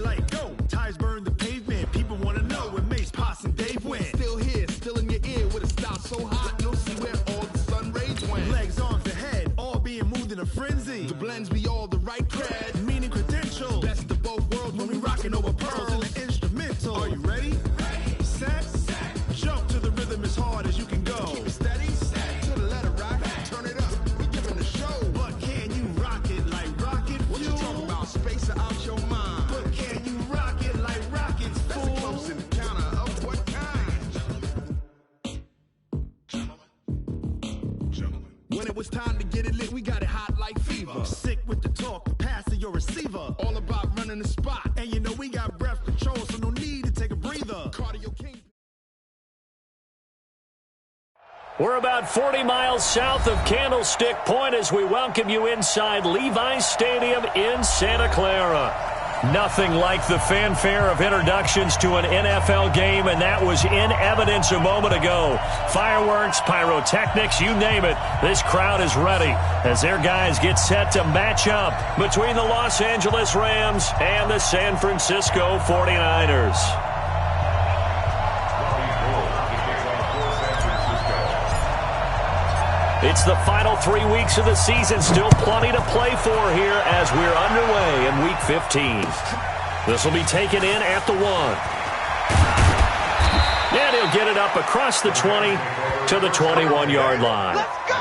light go. Tires burn the pavement. People want to know when Mace, Pops, and Dave went. Still here, still in your ear with a style so hot. You'll see where all the sun rays went. Legs, arms, and head, all being moved in a frenzy. The blends be all the right cred. Meaning credentials. Best of both worlds when we rockin' over pearls in the instrumental. Are you ready? Set. Jump to the rhythm as hard as you can go. Keep it steady. To the letter rock. Turn it up. We giving the show. But can you rock it like rocket fuel? What you talking about? Space out your mind. But can you rock it like rockets, fool? That's a close encounter of what kind? Gentlemen. When it was time to get it lit, we got it hot like fever. Sick with the talk, pass to your receiver. All about running the spot. And you know we got breath control, so no need to take a breather. Cardio King. We're about 40 miles south of Candlestick Point as we welcome you inside Levi's Stadium in Santa Clara. Nothing like the fanfare of introductions to an NFL game, and that was in evidence a moment ago. Fireworks, pyrotechnics, you name it. This crowd is ready as their guys get set to match up between the Los Angeles Rams and the San Francisco 49ers. It's the final 3 weeks of the season. Still plenty to play for here as we're underway in Week 15. This will be taken in at the 1. And he'll get it up across the 20 to the 21-yard line. Let's go!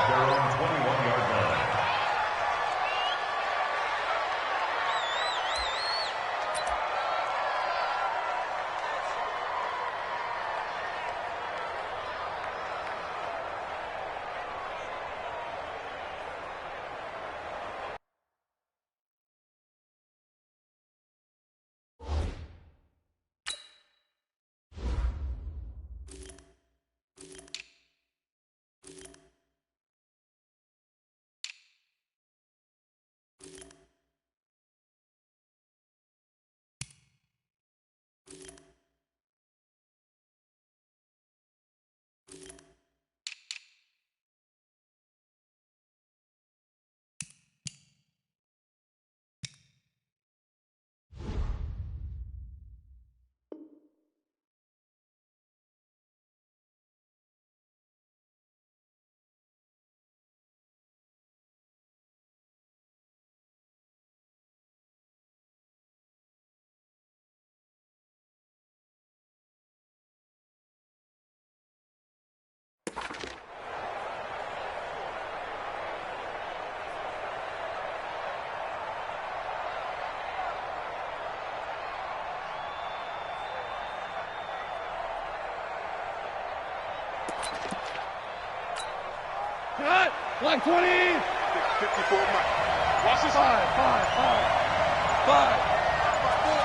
Like 20. 54 Mike. Watch this. 5.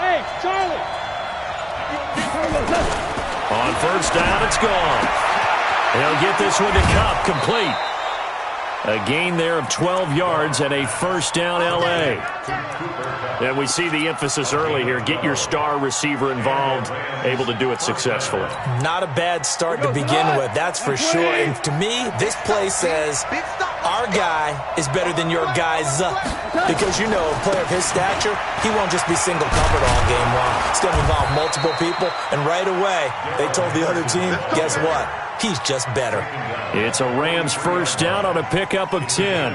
Hey, Charlie. On first down, it's gone. They'll get this one to Cup, complete. A gain there of 12 yards and a first down L.A. And we see the emphasis early here. Get your star receiver involved, able to do it successfully. Not a bad start to begin with, that's for sure. And to me, this play says our guy is better than your guy's. Because, you know, a player of his stature, he won't just be single covered all game long. He's going to involve multiple people. And right away, they told the other team, guess what? He's just better. It's a Rams first down on a pickup of 10.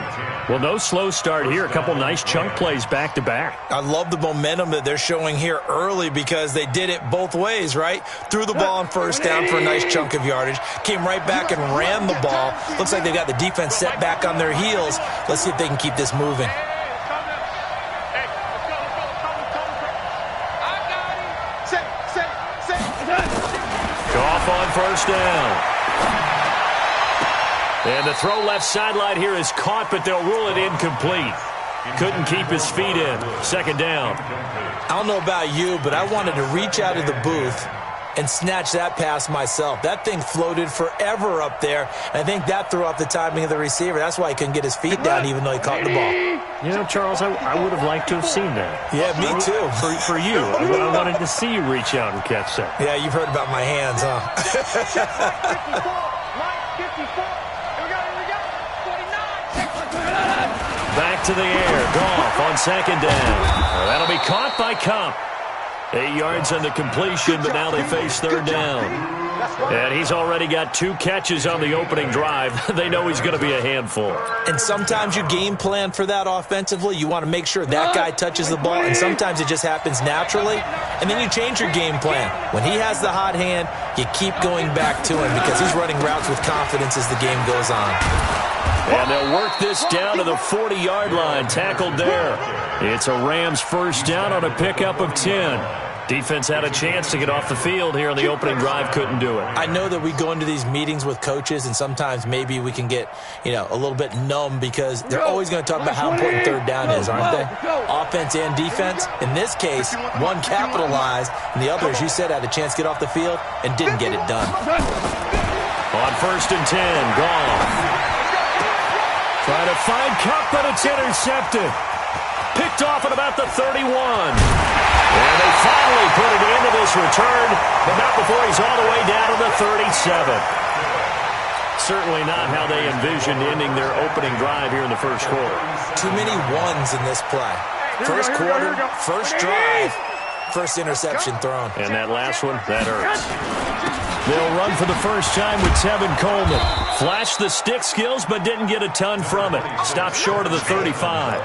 Well, no slow start here. A couple nice chunk plays back-to-back. I love the momentum that they're showing here early because they did it both ways, right? Threw the ball on first down for a nice chunk of yardage. Came right back and ran the ball. Looks like they've got the defense set back on their heels. Let's see if they can keep this moving. Off on first down. And the throw left sideline here is caught, but they'll rule it incomplete. Couldn't keep his feet in. Second down. I don't know about you, but I wanted to reach out of the booth and snatch that pass myself. That thing floated forever up there. I think that threw off the timing of the receiver. That's why he couldn't get his feet down even though he caught the ball. You know, Charles, I would have liked to have seen that. Yeah, me too. For you. I wanted to see you reach out and catch that. Yeah, you've heard about my hands, huh? 54. Back to the air. Goff on second down. That'll be caught by Cup. 8 yards on the completion, but now they face third down. And he's already got 2 catches on the opening drive. They know he's going to be a handful. And sometimes you game plan for that offensively. You want to make sure that guy touches the ball, and sometimes it just happens naturally. And then you change your game plan. When he has the hot hand, you keep going back to him because he's running routes with confidence as the game goes on. And they'll work this down to the 40-yard line, tackled there. It's a Rams first down on a pickup of 10. Defense had a chance to get off the field here in the opening drive, couldn't do it. I know that we go into these meetings with coaches, and sometimes maybe we can get, a little bit numb because they're always going to talk about how important third down is, aren't they? Offense and defense. In this case, one capitalized, and the other, as you said, had a chance to get off the field and didn't get it done. On first and 10, Goff. Trying to find Cup, but it's intercepted. Picked off at about the 31. And they finally put it into this return, but not before he's all the way down to the 37. Certainly not how they envisioned ending their opening drive here in the first quarter. Too many ones in this play. First quarter, first drive, first interception thrown. And that last one, that hurts. They'll run for the first time with Tevin Coleman. Flashed the stick skills, but didn't get a ton from it. Stopped short of the 35.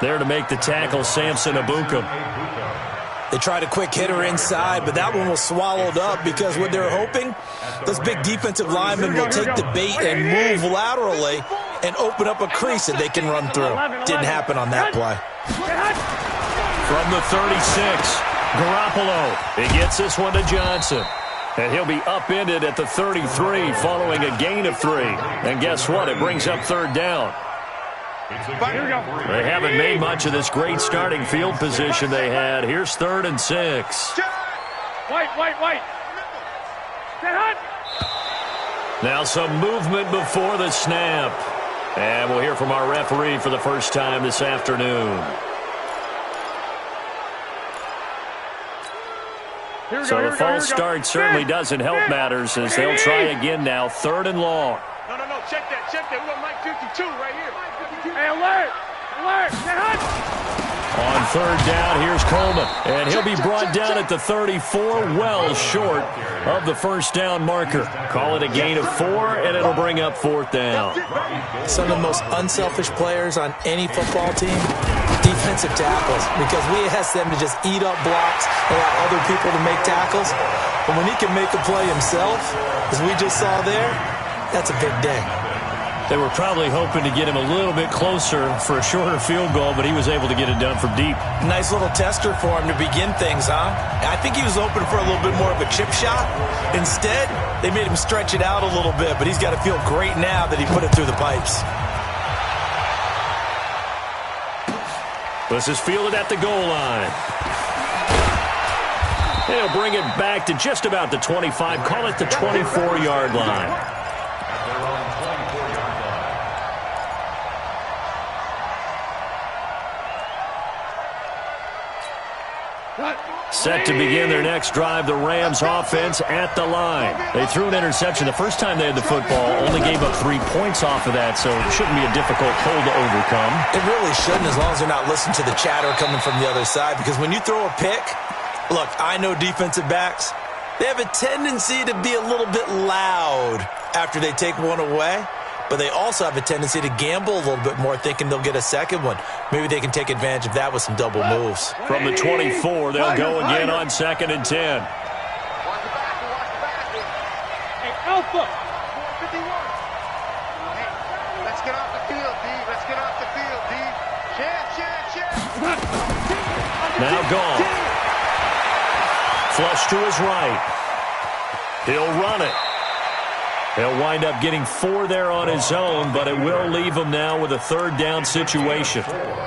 There to make the tackle, Samson Abukum. They tried a quick hitter inside, but that one was swallowed up because what they're hoping, those big defensive linemen will take the bait and move laterally and open up a crease that they can run through. Didn't happen on that play. From the 36, Garoppolo. He gets this one to Johnson. And he'll be upended at the 33 following a gain of 3. And guess what? It brings up third down. They haven't made much of this great starting field position they had. Here's 3rd and 6. White. Now some movement before the snap. And we'll hear from our referee for the first time this afternoon. So the false start certainly doesn't help matters as they'll try again now. 3rd and long. No. Check that. We got Mike 52 right here. Hey, alert. On 3rd down, here's Coleman. And he'll be brought down at the 34, well short of the first down marker. Call it a gain of 4, and it'll bring up 4th down. Some of the most unselfish players on any football team, defensive tackles, because we ask them to just eat up blocks and allow other people to make tackles. But when he can make a play himself, as we just saw there, that's a big day. They were probably hoping to get him a little bit closer for a shorter field goal, but he was able to get it done from deep. Nice little tester for him to begin things, huh? I think he was open for a little bit more of a chip shot. Instead, they made him stretch it out a little bit, but he's got to feel great now that he put it through the pipes. This is fielded at the goal line. They'll bring it back to just about the 25, call it the 24-yard line. Set to begin their next drive, the Rams offense at the line. They threw an interception the first time they had the football, only gave up 3 points off of that, so it shouldn't be a difficult hole to overcome. It really shouldn't, as long as they're not listening to the chatter coming from the other side, because when you throw a pick, look, I know defensive backs, they have a tendency to be a little bit loud after they take one away. But they also have a tendency to gamble a little bit more, thinking they'll get a second one. Maybe they can take advantage of that with some double moves. From the 24, they'll go again on 2nd and 10. Hey, Alpha. 51. Hey, let's get off the field, D. Let's get off the field, D. Check. Now gone. Flush to his right. He'll run it. He'll wind up getting 4 there on his own, but it will leave him now with a 3rd down situation.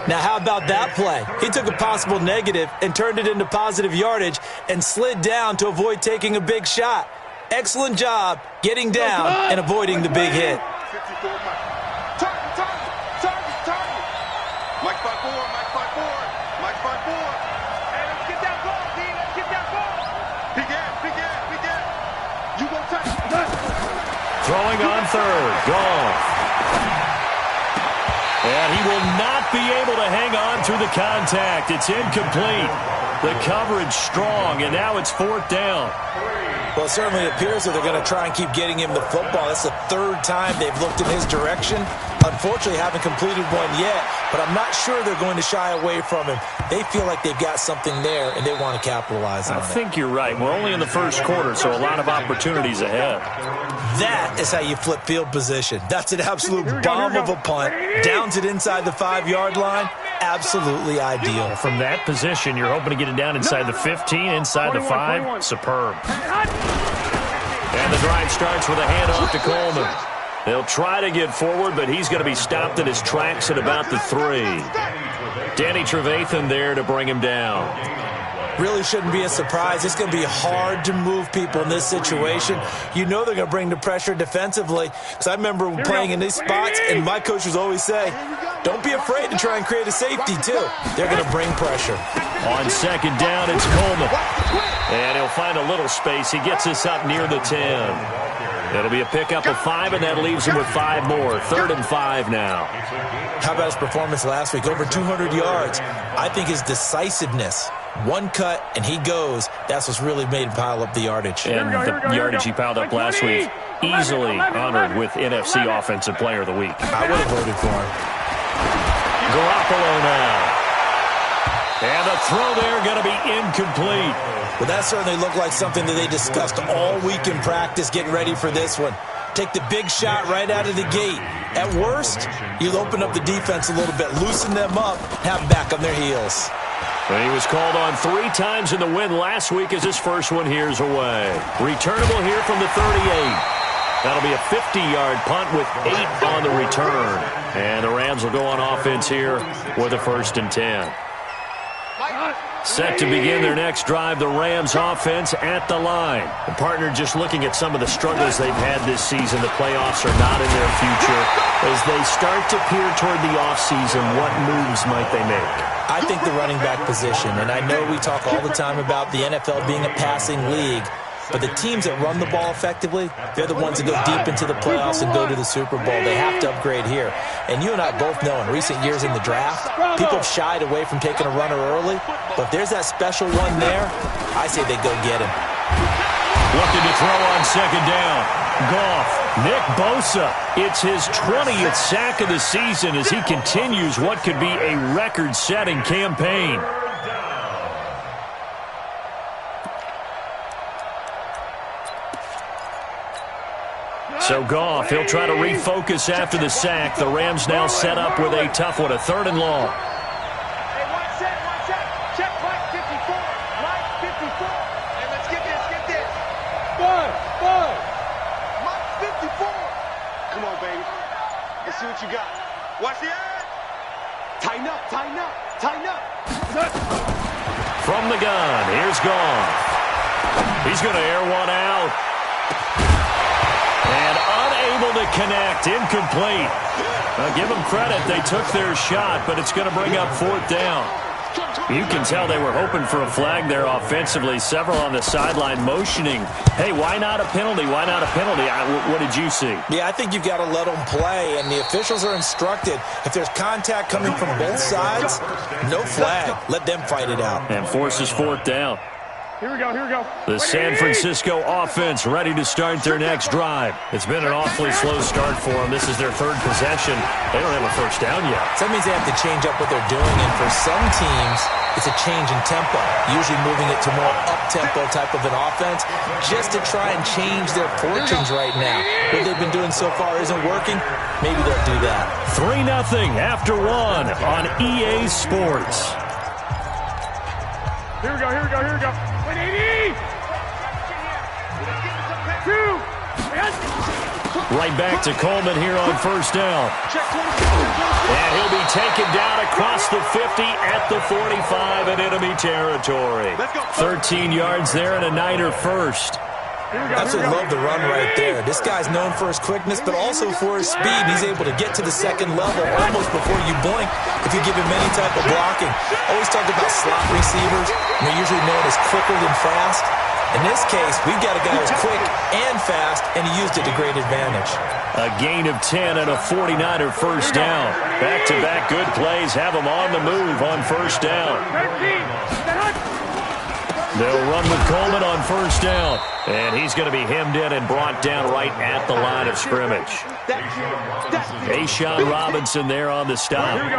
Now, how about that play? He took a possible negative and turned it into positive yardage and slid down to avoid taking a big shot. Excellent job getting down and avoiding the big hit. 54 Mike. Target. Mike 5-4. Hey, let's get that ball, D. Let's get that ball. Big ass. You go touch. Throwing on 3rd, Goff. And he will not be able to hang on through the contact. It's incomplete. The coverage strong, and now it's 4th down. Well, it certainly appears that they're going to try and keep getting him the football. That's the 3rd time they've looked in his direction. Unfortunately, haven't completed one yet, but I'm not sure they're going to shy away from him. They feel like they've got something there, and they want to capitalize on it. I think you're right. We're only in the 1st quarter, so a lot of opportunities ahead. That is how you flip field position. That's an absolute bomb of a punt. Downs it inside the 5-yard line. Absolutely ideal. From that position, you're hoping to get it down inside the 15, inside the 5. Superb. And the drive starts with a handoff to Coleman. They'll try to get forward, but he's going to be stopped in his tracks at about the 3. Danny Trevathan there to bring him down. Really shouldn't be a surprise. It's going to be hard to move people in this situation. You know they're going to bring the pressure defensively. Because I remember playing in these spots, and my coaches always say, don't be afraid to try and create a safety, too. They're going to bring pressure. On 2nd down, it's Coleman. And he'll find a little space. He gets us up near the 10. It'll be a pickup of 5, and that leaves him with 5 more. 3rd and 5 now. How about his performance last week? Over 200 yards. I think his decisiveness, one cut, and he goes. That's what's really made him pile up the yardage. And the yardage he piled up last week, easily honored with NFC Offensive Player of the Week. I would have voted for him. Garoppolo now. And the throw there going to be incomplete. Well, that certainly looked like something that they discussed all week in practice getting ready for this one. Take the big shot right out of the gate. At worst, you'll open up the defense a little bit, loosen them up, have them back on their heels. And he was called on 3 times in the win last week as his first one here's away. Returnable here from the 38. That'll be a 50-yard punt with 8 on the return. And the Rams will go on offense here with a 1st and 10. Set to begin their next drive, the Rams offense at the line. The partner just looking at some of the struggles they've had this season. The playoffs are not in their future. As they start to peer toward the offseason, what moves might they make? I think the running back position, and I know we talk all the time about the NFL being a passing league, but the teams that run the ball effectively, they're the ones that go deep into the playoffs and go to the Super Bowl. They have to upgrade here. And you and I both know in recent years in the draft, people have shied away from taking a runner early. But if there's that special one there, I say they go get him. Looking to throw on 2nd down. Goff, Nick Bosa. It's his 20th sack of the season as he continues what could be a record-setting campaign. So Goff, he'll try to refocus after the sack. The Rams now set up with a tough one, a 3rd and long. Hey, one set. Check Mike 54. Mike 54. Hey, let's get this. Bud. Mike 54. Come on, baby. Let's see what you got. Watch the edge. Tighten up. From the gun, here's Goff. He's going to air one out. And unable to connect, incomplete. Now give them credit, they took their shot, but it's going to bring up 4th down. You can tell they were hoping for a flag there offensively. Several on the sideline motioning, hey, why not a penalty? Why not a penalty? What did you see? Yeah, I think you've got to let them play, and the officials are instructed, if there's contact coming from both sides, no flag. Let them fight it out. And forces 4th down. Here we go. The San Francisco offense ready to start their next drive. It's been an awfully slow start for them. This is their 3rd possession. They don't have a 1st down yet. So that means they have to change up what they're doing, and for some teams, it's a change in tempo, usually moving it to more up-tempo type of an offense, just to try and change their fortunes right now. What they've been doing so far isn't working. Maybe they'll do that. 3-0 after 1 on EA Sports. Here we go. 180. 2. Right back to Coleman here on 1st down. And he'll be taken down across the 50 at the 45 in enemy territory. 13 yards there and a Niner first. Absolutely love the run right there. This guy's known for his quickness, but also for his speed. He's able to get to the 2nd level almost before you blink if you give him any type of blocking. Always talk about slot receivers. They're usually known as quicker than fast. In this case, we've got a guy who's quick and fast, and he used it to great advantage. A gain of 10 and a 49er 1st down. Back-to-back good plays have him on the move on 1st down. They'll run with Coleman on first down. And he's going to be hemmed in and brought down right at the line of scrimmage. Ashawn Robinson there on the stop. Here we go.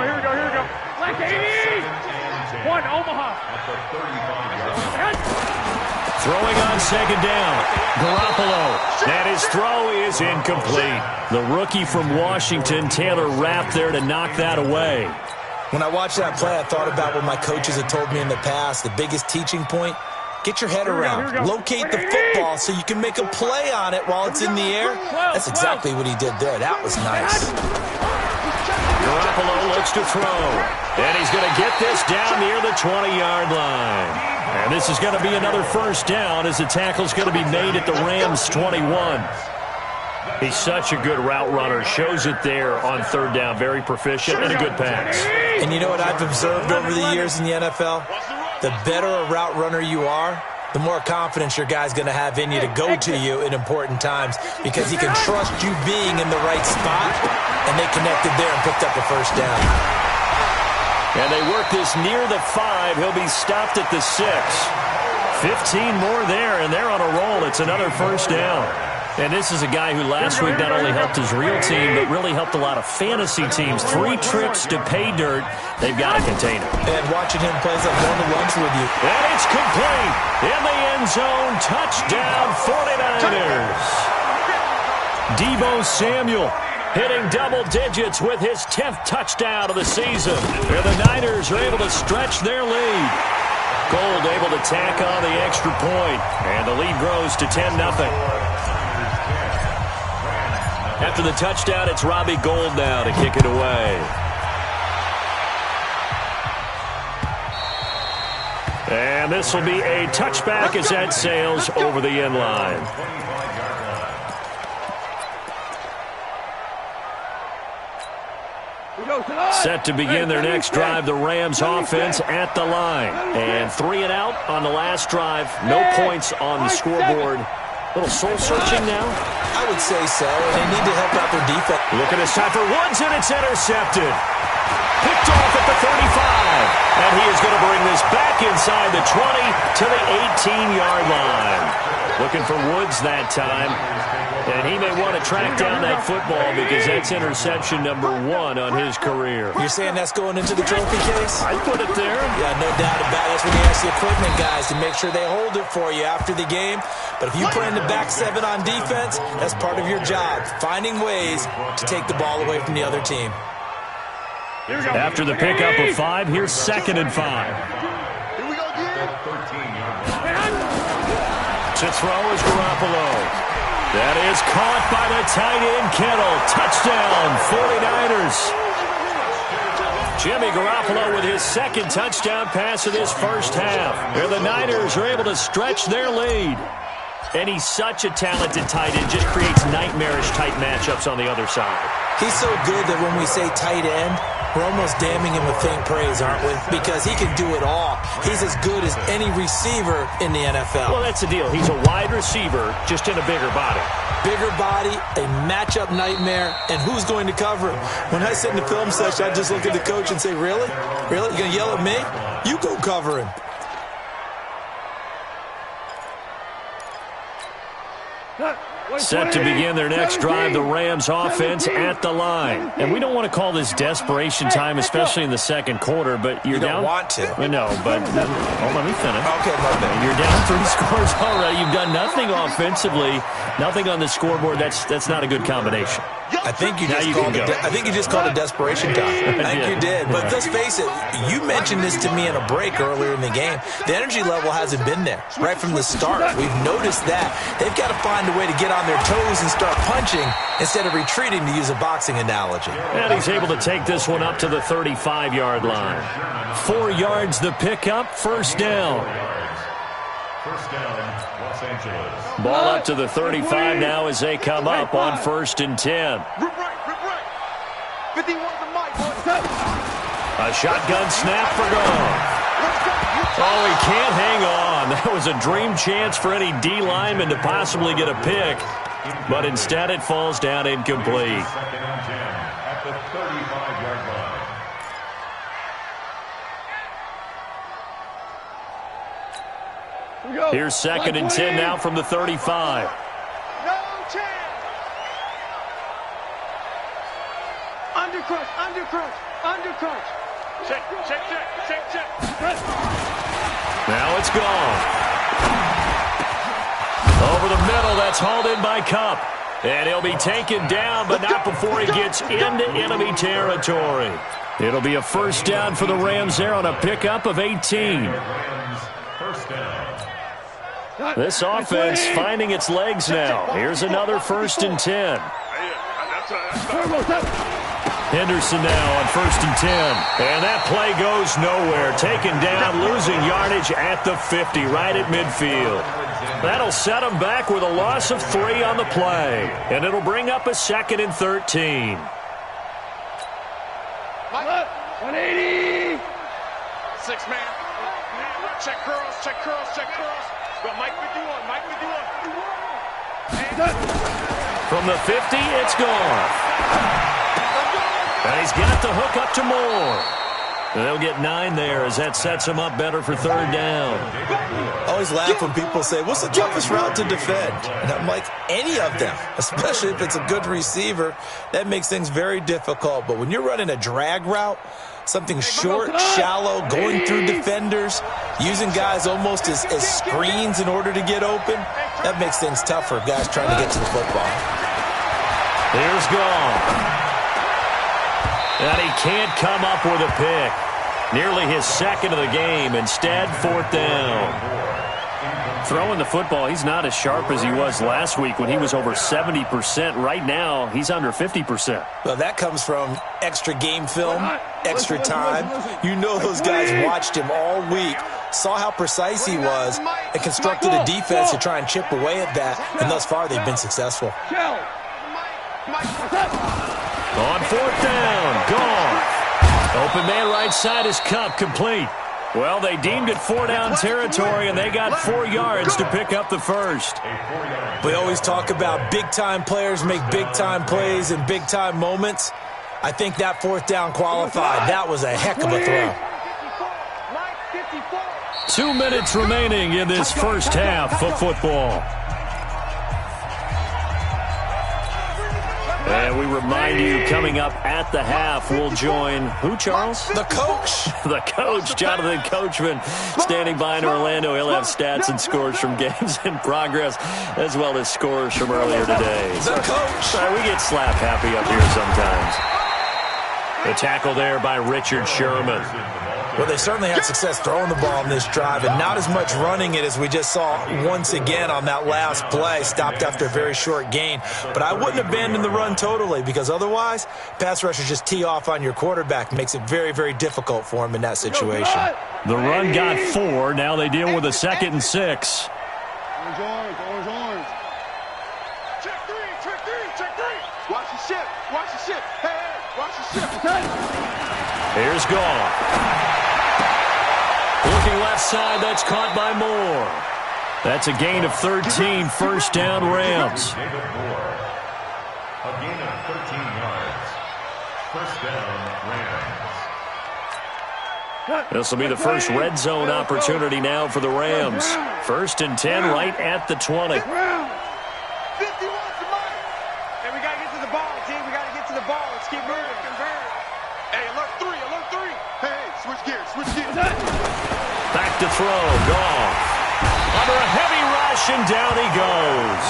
Black 80! One, Omaha. Throwing on second down. Garoppolo. And his throw is incomplete. The rookie from Washington, Taylor Rapp, there to knock that away. When I watched that play, I thought about what my coaches had told me in the past. The biggest teaching point, get your head around. Locate the football so you can make a play on it while it's in the air. That's exactly what he did there. That was nice. Garoppolo looks to throw. And he's going to get this down near the 20-yard line. And this is going to be another first down as the tackle's going to be made at the Rams' 21. He's such a good route runner. Shows it there on third down. Very proficient and a good pass. And you know what I've observed over the years in the NFL? The better a route runner you are, the more confidence your guy's going to have in you to go to you in important times because he can trust you being in the right spot, and they connected there and picked up a first down. And they work this near the 5. He'll be stopped at the 6. 15 more there, and they're on a roll. It's another first down. And this is a guy who last week not only helped his real team, but really helped a lot of fantasy teams. 3 trips to pay dirt. They've got to contain him. And watching him play like going to lunch with you. And it's complete. In the end zone. Touchdown, 49ers. Deebo Samuel hitting double digits with his 10th touchdown of the season. And the Niners are able to stretch their lead. Gold able to tack on the extra point. And the lead grows to 10-0. After the touchdown, it's Robbie Gould now to kick it away. And this will be a touchback as that sails over the end line. Set to begin their next drive, the Rams offense at the line. And 3 and out on the last drive. No points on the scoreboard. Little soul-searching now? I would say so. They need to help out their defense. Look at this time for Woods, and it's intercepted. Picked off at the 35. And he is going to bring this back inside the 20 to the 18-yard line. Looking for Woods that time. And he may want to track down that football because that's interception number 1 on his career. You're saying that's going into the trophy case? I'd put it there. Yeah, no doubt about it. That's when you ask the equipment guys to make sure they hold it for you after the game. But if you play in the back 7 on defense, that's part of your job, finding ways to take the ball away from the other team. After the pickup of 5, here's 2nd and 5. Here we go again. To throw is Garoppolo. That is caught by the tight end, Kittle. Touchdown, 49ers. Jimmy Garoppolo with his 2nd touchdown pass of this first half. And the Niners are able to stretch their lead. And he's such a talented tight end, just creates nightmarish-type matchups on the other side. He's so good that when we say tight end, we're almost damning him with faint praise, aren't we? Because he can do it all. He's as good as any receiver in the NFL. Well, that's the deal. He's a wide receiver, just in a bigger body. Bigger body, a matchup nightmare, and who's going to cover him? When I sit in the film session, I just look at the coach and say, really? Really? You going to yell at me? You go cover him. Set to begin their next drive, the Rams offense at the line. And we don't want to call this desperation time, especially in the second quarter, but you're down. You don't want to. I know, but let me finish. Okay, my bad. You're down 3 scores already. You've done nothing offensively, nothing on the scoreboard. That's not a good combination. I think you just called it desperation time. I think you did. But let's face it, you mentioned this to me in a break earlier in the game. The energy level hasn't been there right from the start. We've noticed that. They've got to find a way to get on their toes and start punching instead of retreating, to use a boxing analogy. And he's able to take this one up to the 35-yard line. 4 yards the pickup, first down. First down, Los Angeles. Ball up to the 35 now as they come up on 1st and 10. Rip right. 51 to Mike. A shotgun snap for Gone. Oh, he can't hang on. That was a dream chance for any D lineman to possibly get a pick. But instead it falls down incomplete. Second and 10 at the 35-yard line. Here's 2nd and 10 now from the 35. No chance. Undercrunch. Check. Now it's gone. Over the middle, that's hauled in by Cup. And he'll be taken down, but not before he gets into enemy territory. It'll be a first down for the Rams there on a pickup of 18. First down. This offense finding its legs now. Here's another 1st and 10. Henderson now on 1st and 10. And that play goes nowhere. Taken down, losing yardage at the 50, right at midfield. That'll set him back with a loss of 3 on the play. And it'll bring up a 2nd and 13. 180. 6-man. Check curls. Go, Mike with you on. From the 50, it's gone. And he's got the hook up to Moore. And they'll get 9 there as that sets him up better for 3rd down. I always laugh when people say, what's the toughest route to defend? And I'm like, any of them, especially if it's a good receiver. That makes things very difficult. But when you're running a drag route, something short, shallow, going through defenders, using guys almost as screens in order to get open, that makes things tough for guys trying to get to the football. Here's Gone. And he can't come up with a pick. Nearly his 2nd of the game. Instead, 4th down. Throwing the football, he's not as sharp as he was last week when he was over 70%. Right now, he's under 50%. Well, that comes from extra game film, extra time. You know those guys watched him all week, saw how precise he was, and constructed a defense to try and chip away at that. And thus far, they've been successful. On 4th down, Gone. Open man right side is Cup, complete. Well, they deemed it 4-down territory, and they got 4 yards to pick up the first. We always talk about big-time players make big-time plays in big-time moments. I think that 4th down qualified. That was a heck of a throw. 2 minutes remaining in this first half of football. And we remind you, coming up at the half, we'll join who, Charles? The coach. The coach, Jonathan Coachman, standing by in Orlando. He'll have stats and scores from games in progress, as well as scores from earlier today. The coach. Sorry, we get slap happy up here sometimes. The tackle there by Richard Sherman. Well, they certainly had success throwing the ball in this drive, and not as much running it as we just saw once again on that last play. Stopped after a very short gain. But I wouldn't abandon the run totally, because otherwise, pass rushers just tee off on your quarterback. Makes it very, very difficult for him in that situation. The run got 4. Now they deal with a 2nd and 6. Orange. Check three. Watch the ship. Hey, watch the ship. Here's Gone. Looking left side, that's caught by Moore. That's a gain of 13, 1st down Rams. A gain of 13 yards. 1st down, Rams. This will be the first red zone opportunity now for the Rams. 1st and 10 right at the 20. 51 to Mike. And we got to get to the ball, team. We got to get to the ball. Let's keep moving. Hey, alert 3. Hey, switch gears. Back to throw, Goff. Under a heavy rush, and down he goes.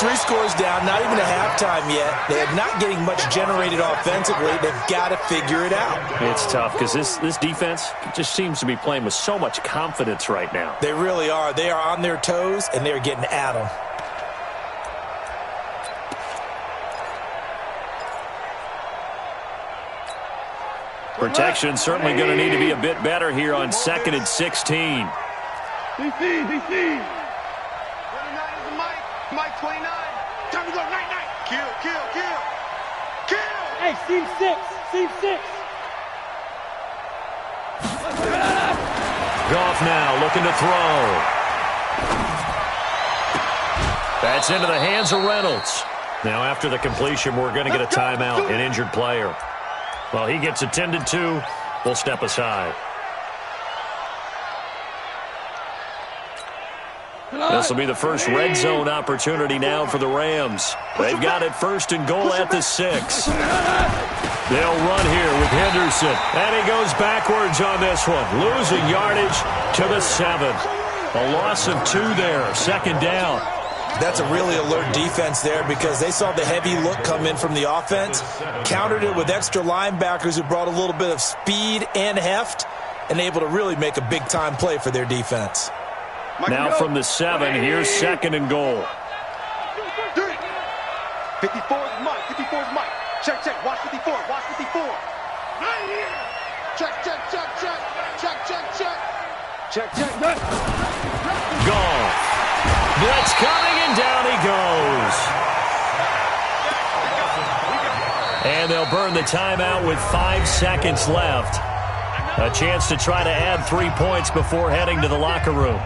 3 scores down, not even a halftime yet. They're not getting much generated offensively. They've got to figure it out. It's tough because this defense just seems to be playing with so much confidence right now. They really are. They are on their toes, and they're getting at them. Protection certainly going to need to be a bit better here on 2nd and 16. DC. 29 is the Mike. Mike 29. Time to go. Night. Kill. Hey, seam 6. Goff now looking to throw. That's into the hands of Reynolds. Now after the completion, we're going to get a timeout, an injured player. Well, he gets attended to. We'll step aside. This will be the first red zone opportunity now for the Rams. They've got it 1st and goal at the 6. They'll run here with Henderson. And he goes backwards on this one. Losing yardage to the 7. A loss of 2 there. 2nd down. That's a really alert defense there because they saw the heavy look come in from the offense, countered it with extra linebackers who brought a little bit of speed and heft, and able to really make a big-time play for their defense. Now from the 7, here's 2nd and goal. 54 is Mike. 54 is Mike. Check, check. Watch 54. Watch 54. Check, check, check, check. Check, check, check. Check, check. Gone. Blitz coming, and down he goes. And they'll burn the timeout with 5 seconds left. A chance to try to add 3 points before heading to the locker room.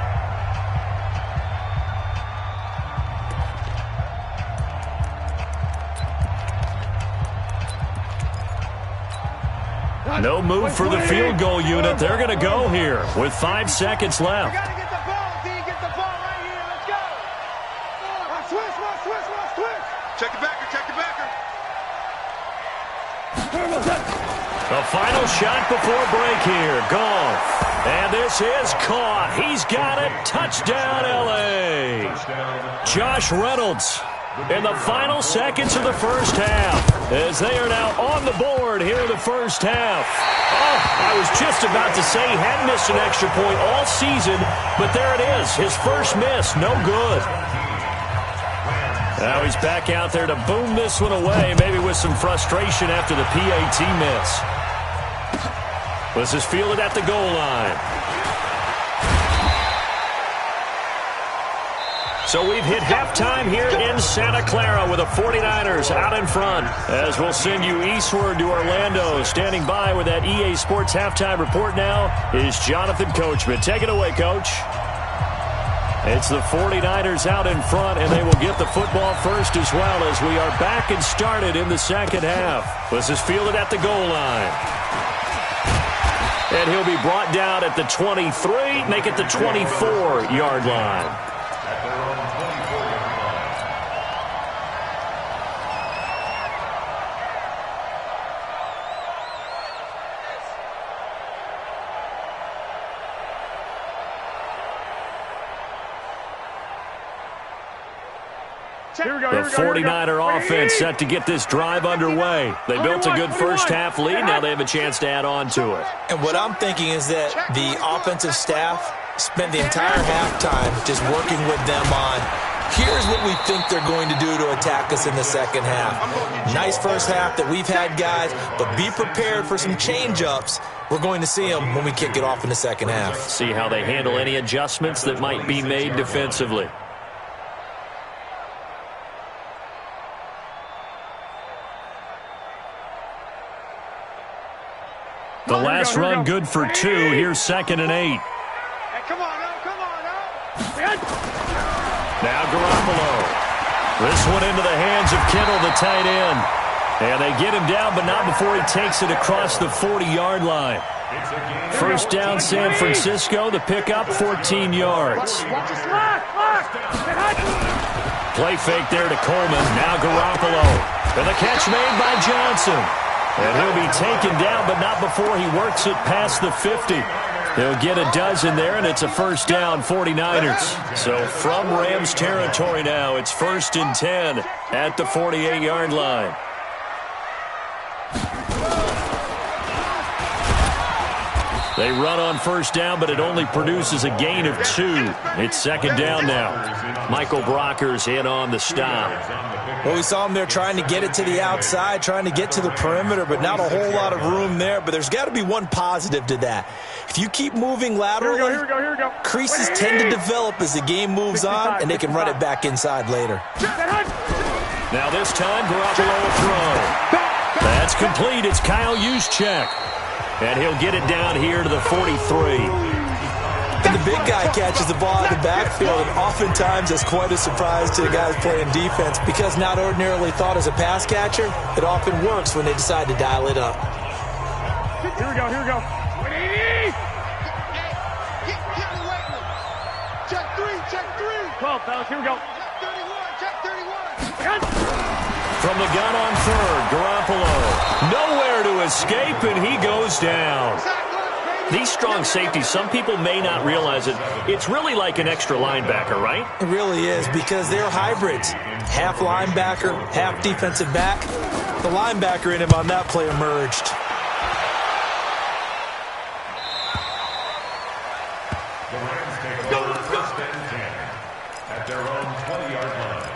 No move for the field goal unit. They're going to go here with 5 seconds left. Got to get the ball, D. Get the ball right here. Let's go. Switch, switch, switch, switch. Check the backer, check the backer. The final shot before break here. Gone. And this is caught. He's got it. Touchdown, L.A. Josh Reynolds in the final seconds of the first half, as they are now on the board here in the first half. Oh, I was just about to say he hadn't missed an extra point all season, but there it is. His first miss, no good. Now he's back out there to boom this one away, maybe with some frustration after the PAT miss. This is fielded at the goal line. So we've hit halftime here in Santa Clara with the 49ers out in front. As we'll send you eastward to Orlando. Standing by with that EA Sports halftime report now is Jonathan Coachman. Take it away, Coach. It's the 49ers out in front, and they will get the football first as well as we are back and started in the second half. This is fielded at the goal line. And he'll be brought down at the 23, make it the 24-yard line. The 49er offense set to get this drive underway. They built a good first half lead. Now they have a chance to add on to it. And what I'm thinking is that the offensive staff spent the entire halftime just working with them on, here's what we think they're going to do to attack us in the second half. Nice first half that we've had, guys, but be prepared for some change-ups. We're going to see them when we kick it off in the second half. See how they handle any adjustments that might be made defensively. The last run good for 2. Here's 2nd and 8. Hey, come on now, come on now. Now Garoppolo. This one into the hands of Kittle, the tight end. And they get him down, but not before he takes it across the 40-yard line. First down, San Francisco. The pickup, 14 yards. Play fake there to Coleman. Now Garoppolo. And the catch made by Johnson. And he'll be taken down, but not before he works it past the 50. He'll get a dozen there, and it's a first down, 49ers. So from Rams territory now, it's 1st and 10 at the 48-yard line. They run on first down, but it only produces a gain of 2. It's 2nd down now. Michael Brockers in on the stop. Well, we saw him there trying to get it to the outside, trying to get to the perimeter, but not a whole lot of room there. But there's got to be one positive to that. If you keep moving laterally, here we go. Creases tend to develop as the game moves on, and they can run it back inside later. Now this time, Garoppolo will throw. That's complete. It's Kyle Juszczyk. And he'll get it down here to the 43. And the big guy catches the ball in the backfield, and oftentimes that's quite a surprise to the guys playing defense because not ordinarily thought as a pass catcher, it often works when they decide to dial it up. Here we go. 180! Check 3, check 3. we go. Check 31. From the gun on third, Garoppolo. Nowhere to escape, and he goes down. These strong safeties, some people may not realize it. It's really like an extra linebacker, right? It really is, because they're hybrids. Half linebacker, half defensive back. The linebacker in him on that play emerged. The Rams take over first and 10 at their own 20-yard line.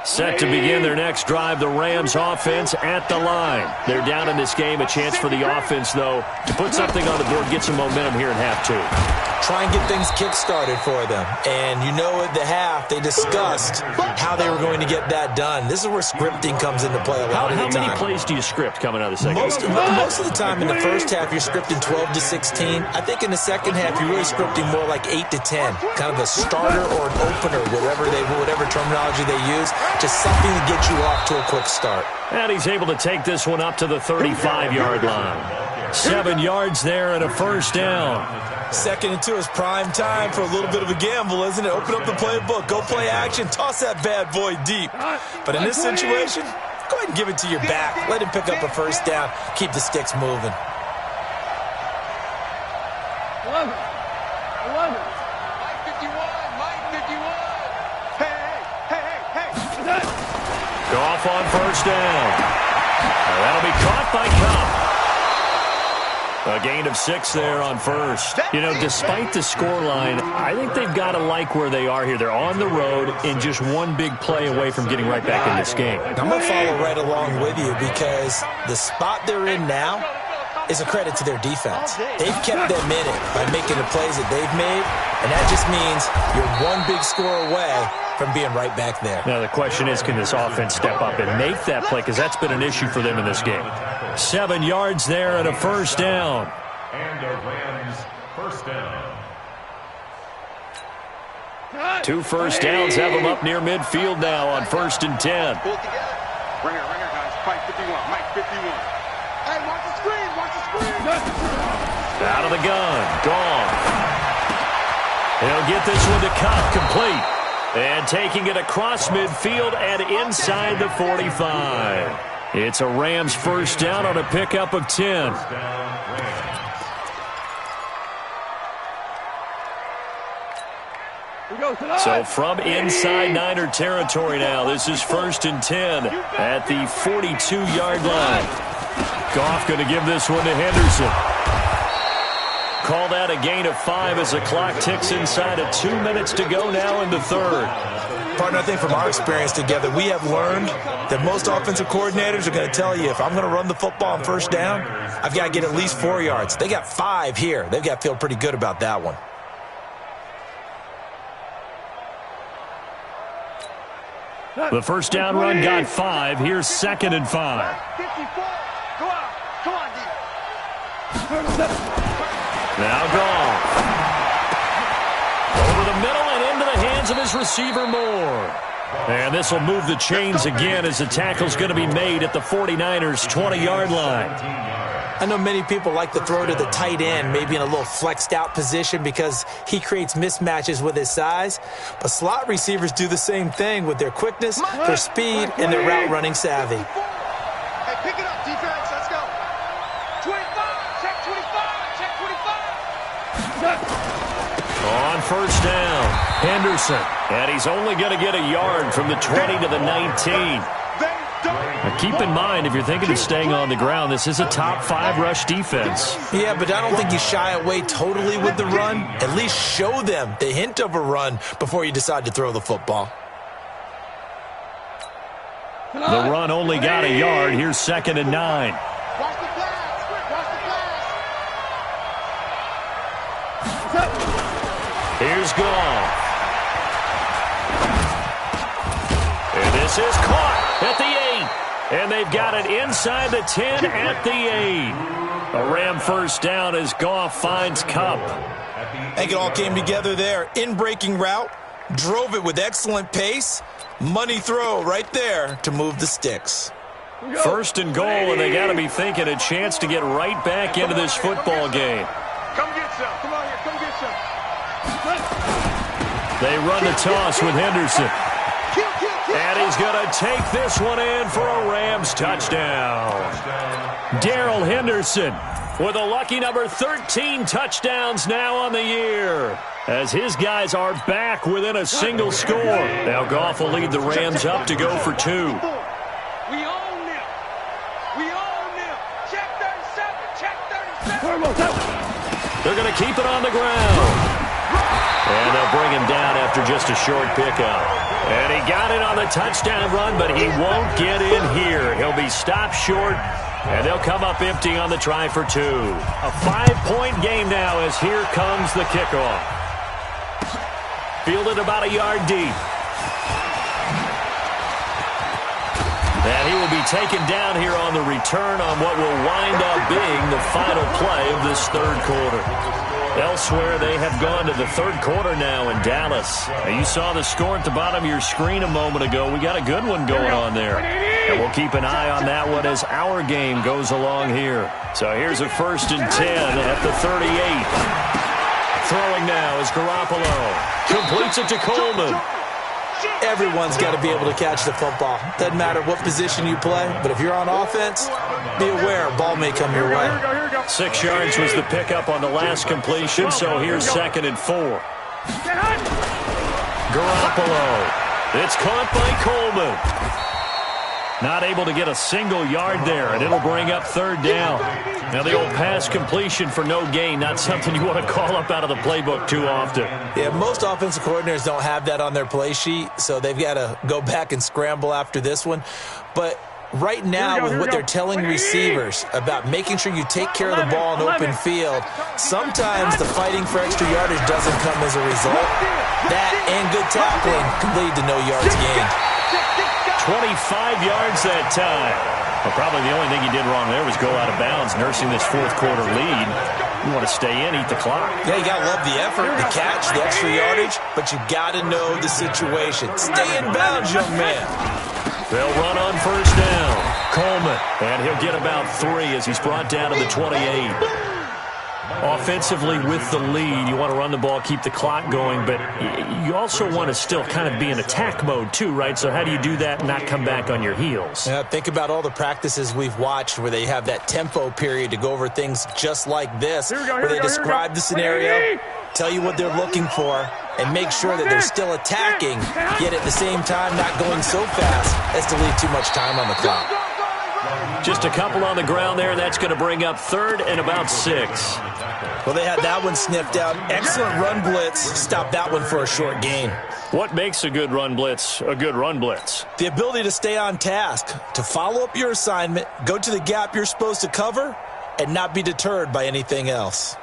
Set to begin their next drive, the Rams offense at the line. They're down in this game. A chance for the offense, though, to put something on the board, get some momentum here in half two. Try and get things kick-started for them. And you know at the half, they discussed how they were going to get that done. This is where scripting comes into play a lot of the time. How many plays do you script coming out of the second Most of the time in the first half, you're scripting 12 to 16. I think in the second half, you're really scripting more like 8 to 10. Kind of a starter or an opener, whatever terminology they use. Just something to get you off to a quick start. And he's able to take this one up to the 35-yard line. 7 yards there and a first down. 2nd and 2 is prime time for a little bit of a gamble, isn't it? Open up the playbook, go play action, toss that bad boy deep. But in this situation, go ahead and give it to your back. Let him pick up a first down. Keep the sticks moving. 11. Goff on first down. That'll be caught by Kupp. A gain of 6 there on first. You know, despite the scoreline, I think they've got to like where they are here. They're on the road and just one big play away from getting right back in this game. I'm going to follow right along with you because the spot they're in now is a credit to their defense. They've kept them in it by making the plays that they've made, and that just means you're one big score away from being right back there. Now, the question is, can this offense step up and make that play? Because that's been an issue for them in this game. 7 yards there and a first down. And the Rams first down. 2 first downs have them up near midfield now on 1st and 10. Pull it together. Ringer, guys. Mike 51. Mike 51. Hey, watch the screen. Watch the screen. Out of the gun. Gone. He'll get this one to Kupp, complete. And taking it across midfield and inside the 45. It's a Rams first down on a pickup of 10. So from inside Niner territory now, this is 1st and 10 at the 42-yard line. Goff going to give this one to Henderson. Call that a gain of 5 as the clock ticks inside of 2 minutes to go now in the third. Partner, I think from our experience together, we have learned that most offensive coordinators are going to tell you, if I'm going to run the football on first down, I've got to get at least 4 yards. They got 5 here. They've got to feel pretty good about that one. The first down run got 5. Here's 2nd and 5. 54. Go out. Come on, D. Now Goff. Over the middle and into the hands of his receiver Moore. And this will move the chains again as the tackle's going to be made at the 49ers' 20-yard line. I know many people like to throw to the tight end, maybe in a little flexed out position because he creates mismatches with his size. But slot receivers do the same thing with their quickness, their speed, and their route running savvy. Hey, pick it up, defense. Let's go. 25. Check 25. Check 25. On first down, Henderson. And he's only going to get a yard from the 20 to the 19. Now keep in mind, if you're thinking of staying on the ground, this is a top 5 rush defense. Yeah, but I don't think you shy away totally with the run. At least show them the hint of a run before you decide to throw the football. The run only got a yard. Here's 2nd and 9. Watch the pass. Watch the pass. Here's Goff. And this is caught at the 8. And they've got it inside the 10 at the 8. A Ram first down as Goff finds Kupp. I think it all came together there. In-breaking route, drove it with excellent pace. Money throw right there to move the sticks. First and goal, and they got to be thinking a chance to get right back into this football game. Come get some. Come on here. Come get some. They run the toss with Henderson. And he's going to take this one in for a Rams touchdown. Darrell Henderson with a lucky number 13 touchdowns now on the year, as his guys are back within a single score. Now Goff will lead the Rams up to go for 2. We own them. We own them. Check 37. Check 37. They're going to keep it on the ground. And they'll bring him down after just a short pickup. And he got it on the touchdown run, but he won't get in here. He'll be stopped short, and they'll come up empty on the try for 2. A 5-point game now as here comes the kickoff. Fielded about a yard deep. And he will be taken down here on the return on what will wind up being the final play of this third quarter. Elsewhere, they have gone to the third quarter now in Dallas. Now, you saw the score at the bottom of your screen a moment ago. We got a good one going on there. And we'll keep an eye on that one as our game goes along here. So here's a 1st and 10 at the 38. Throwing now is Garoppolo. Completes it to Coleman. Everyone's got to be able to catch the football. Doesn't matter what position you play, but if you're on offense, be aware a ball may come your way. 6 yards was the pickup on the last completion, so here's 2nd and 4. Garoppolo. It's caught by Coleman. Not able to get a single yard there, and it'll bring up 3rd down. Now the old pass completion for no gain, not something you want to call up out of the playbook too often. Yeah, most offensive coordinators don't have that on their play sheet, so they've got to go back and scramble after this one. But right now, with what they're telling receivers about making sure you take care of the ball in open field, sometimes the fighting for extra yardage doesn't come as a result. That and good tackling can lead to no yards gained. 25 yards that time. Well, probably the only thing he did wrong there was go out of bounds, nursing this fourth quarter lead. You want to stay in, eat the clock. Yeah, you got to love the effort, the catch, the extra yardage, but you got to know the situation. Stay in bounds, young man. They'll run on 1st down. Coleman, and he'll get about 3 as he's brought down to the 28. Offensively with the lead, you want to run the ball, keep the clock going, but you also want to still kind of be in attack mode too, right? So how do you do that and not come back on your heels? Yeah, think about all the practices we've watched where they have that tempo period to go over things just like this, where they describe the scenario, tell you what they're looking for, and make sure that they're still attacking, yet at the same time not going so fast as to leave too much time on the clock. Just a couple on the ground there. That's going to bring up 3rd and about 6. Well, they had that one sniffed out. Excellent run blitz. Stop that one for a short gain. What makes a good run blitz a good run blitz? The ability to stay on task, to follow up your assignment, go to the gap you're supposed to cover, and not be deterred by anything else.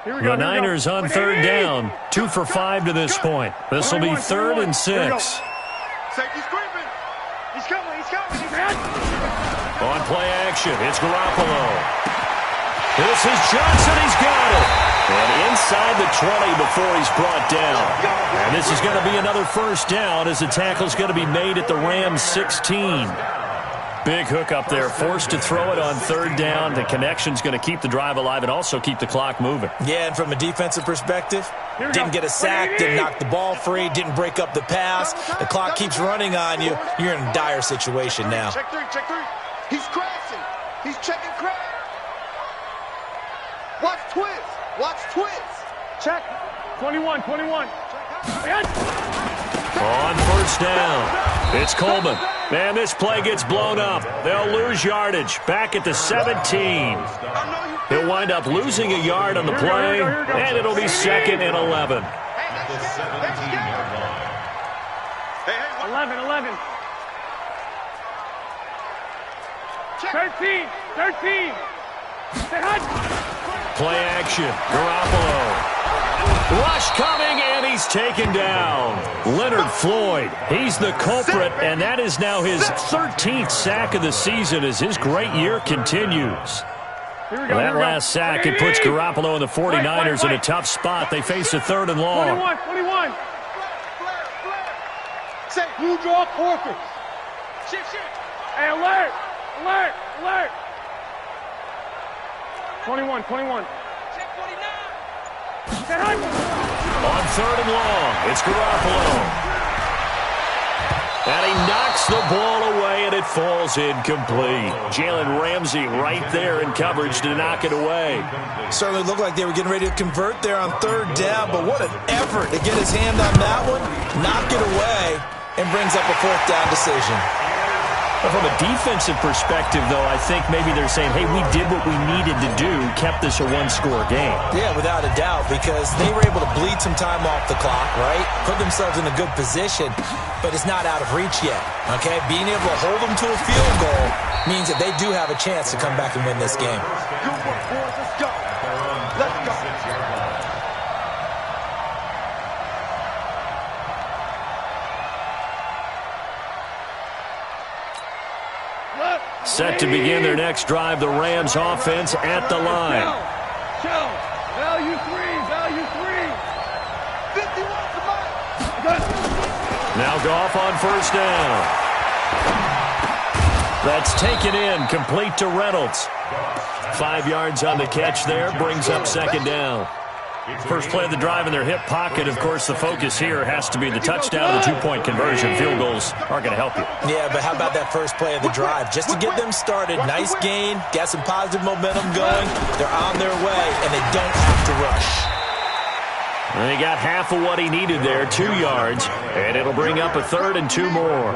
The Niners on 3rd down. 2 for 5 to this point. This will be 3rd and 6. Safety's creeping. He's coming. He's coming. On play action, it's Garoppolo. This is Johnson. He's got it. And inside the 20 before he's brought down. And this is going to be another 1st down as the tackle's going to be made at the Rams 16. Big hook up there, forced to throw it on 3rd down. The connection's going to keep the drive alive and also keep the clock moving. Yeah, and from a defensive perspective, didn't get a sack, didn't knock the ball free, didn't break up the pass. The clock keeps running on you. You're in a dire situation now. Check 3, check 3. He's crashing. He's checking crash. Watch twist. Watch twist. Check. 21. On 1st down, it's Coleman. Man, this play gets blown up. They'll lose yardage back at the 17. He'll wind up losing a yard on the play, and it'll be 2nd and 11. 11. 13. Play action. Garoppolo. Rush coming, and he's taken down. Leonard Floyd, he's the culprit, and that is now his 13th sack of the season as his great year continues. That last sack, it puts Garoppolo and the 49ers in a tough spot. They face a 3rd and long. 21. Say, blue draw quarters. Hey, alert! Alert! Alert! 21, 21. On 3rd and long, it's Garoppolo. And he knocks the ball away, and it falls incomplete. Jalen Ramsey right there in coverage to knock it away. Certainly looked like they were getting ready to convert there on 3rd down, but what an effort to get his hand on that one, knock it away, and brings up a 4th down decision. But from a defensive perspective, though, I think maybe they're saying, hey, we did what we needed to do, kept this a 1-score game. Yeah, without a doubt, because they were able to bleed some time off the clock, right? Put themselves in a good position, but it's not out of reach yet, okay? Being able to hold them to a field goal means that they do have a chance to come back and win this game. Good work, boys. Let's go. Let's go. Set to begin their next drive, the Rams offense at the line. Value 3, value 3. 51 to Mike. Now Goff on 1st down. That's taken in, complete to Reynolds. 5 yards on the catch there, brings up 2nd down. First play of the drive in their hip pocket. Of course, the focus here has to be the touchdown and the 2-point conversion. Field goals aren't going to help you. Yeah, but how about that first play of the drive? Just to get them started, nice gain, got some positive momentum going. They're on their way, and they don't have to rush. And he got half of what he needed there, 2 yards, and it'll bring up a 3rd and 2 more.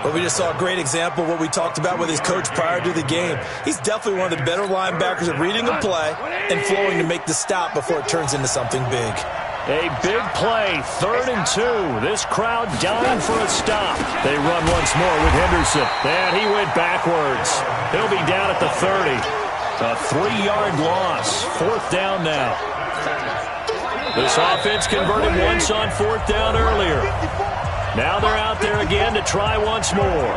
But we just saw a great example of what we talked about with his coach prior to the game. He's definitely one of the better linebackers at reading a play and flowing to make the stop before it turns into something big. A big play, 3rd and 2. This crowd dying for a stop. They run once more with Henderson, and he went backwards. He'll be down at the 30. A 3-yard loss, 4th down now. This offense converted once on 4th down earlier. Now they're out there again to try once more.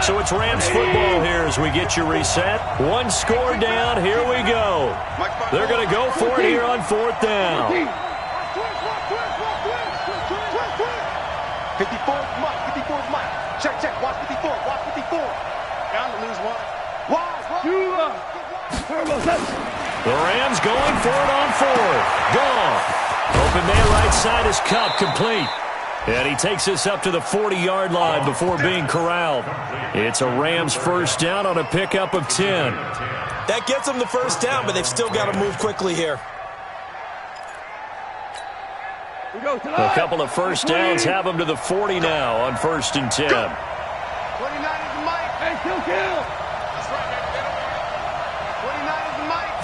So it's Rams football here as we get you reset. 1 score down, here we go. They're going to go for it here on 4th down. 54 is Mike. 54 is Mike. Check, check. Watch 54. Watch 54. Bound to lose one. Watch. The Rams going for it on 4th. Gone. Open man right side is Cup, complete. And he takes us up to the 40-yard line before being corralled. It's a Rams 1st down on a pickup of 10. That gets them the 1st down, but they've still got to move quickly here. A couple of 1st downs have them to the 40 now on 1st and 10. 29 is the Mike. Hey, kill. That's right, baby. 29 is the Mike.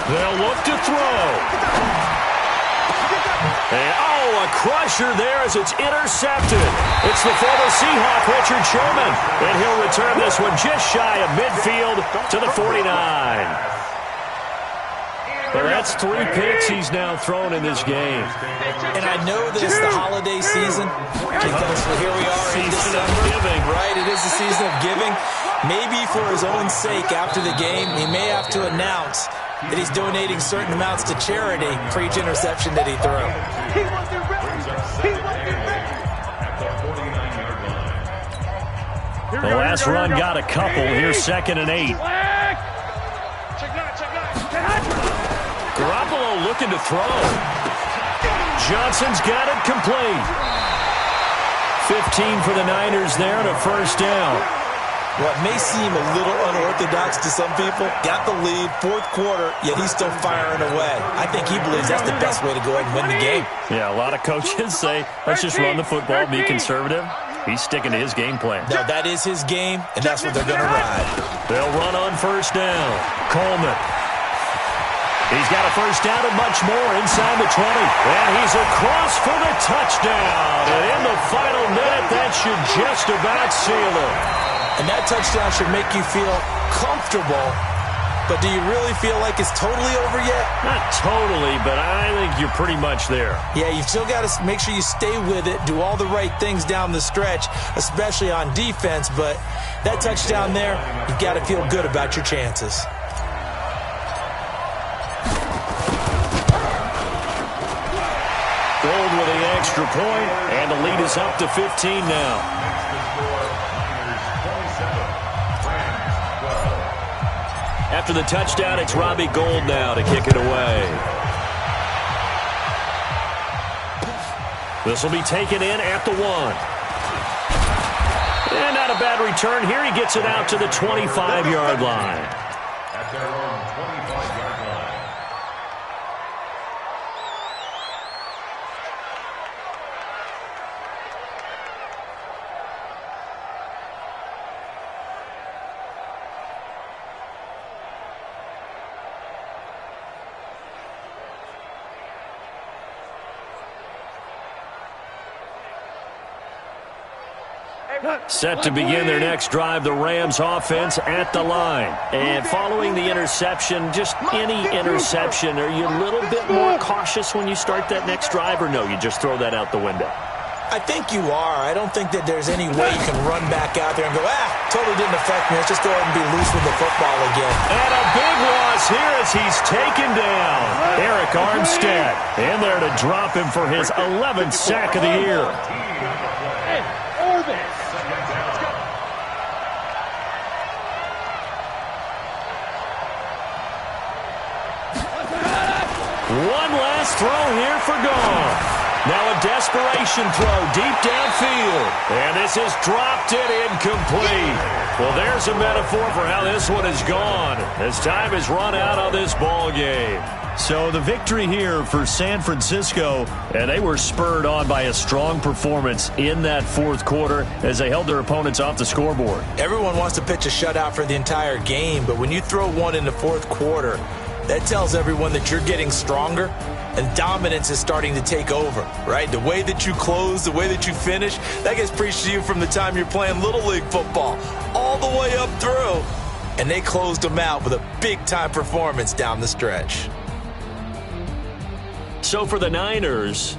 They'll look to throw. And, a crusher there as it's intercepted. It's the former Seahawk, Richard Sherman. And he'll return this one just shy of midfield to the 49. Well, that's 3 picks he's now thrown in this game. And I know that it's the holiday season because here we are in December. Giving. Right, it is the season of giving. Maybe for his own sake after the game, he may have to announce that he's donating certain amounts to charity for each interception that he threw. He wasn't ready. He wasn't ready. The last run got a couple. Here's 2nd and 8. Garoppolo looking to throw. Johnson's got it complete. 15 for the Niners there and a 1st down. What may seem a little unorthodox to some people, got the lead, 4th quarter, yet he's still firing away. I think he believes that's the best way to go ahead and win the game. Yeah, a lot of coaches say, let's just run the football, be conservative. He's sticking to his game plan. No, that is his game, and that's what they're going to ride. They'll run on 1st down. Coleman. He's got a 1st down and much more inside the 20. And he's across for the touchdown. And in the final minute, that should just about seal it. And that touchdown should make you feel comfortable. But do you really feel like it's totally over yet? Not totally, but I think you're pretty much there. Yeah, you've still got to make sure you stay with it, do all the right things down the stretch, especially on defense. But that touchdown there, you've got to feel good about your chances. extra point, and the lead is up to 15 now. After the touchdown, it's Robbie Gould now to kick it away. This will be taken in at the 1. And not a bad return here. He gets it out to the 25-yard line. At their own 25-yard line. Set to begin their next drive, the Rams offense at the line. And following the interception, just any interception, are you a little bit more cautious when you start that next drive, or no, you just throw that out the window? I think you are. I don't think that there's any way you can run back out there and go, totally didn't affect me. Let's just go ahead and be loose with the football again. And a big loss here as he's taken down. Eric Armstead in there to drop him for his 11th sack of the year. One last throw here for Goff. Now a desperation throw deep downfield. And this is dropped it incomplete. Well, there's a metaphor for how this one has gone as time has run out on this ball game. So the victory here for San Francisco, and they were spurred on by a strong performance in that fourth quarter as they held their opponents off the scoreboard. Everyone wants to pitch a shutout for the entire game, but when you throw one in the fourth quarter, that tells everyone that you're getting stronger and dominance is starting to take over, right? The way that you close, the way that you finish, that gets preached to you from the time you're playing Little League football all the way up through. And they closed them out with a big-time performance down the stretch. So for the Niners,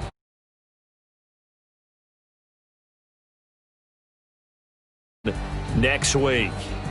next week.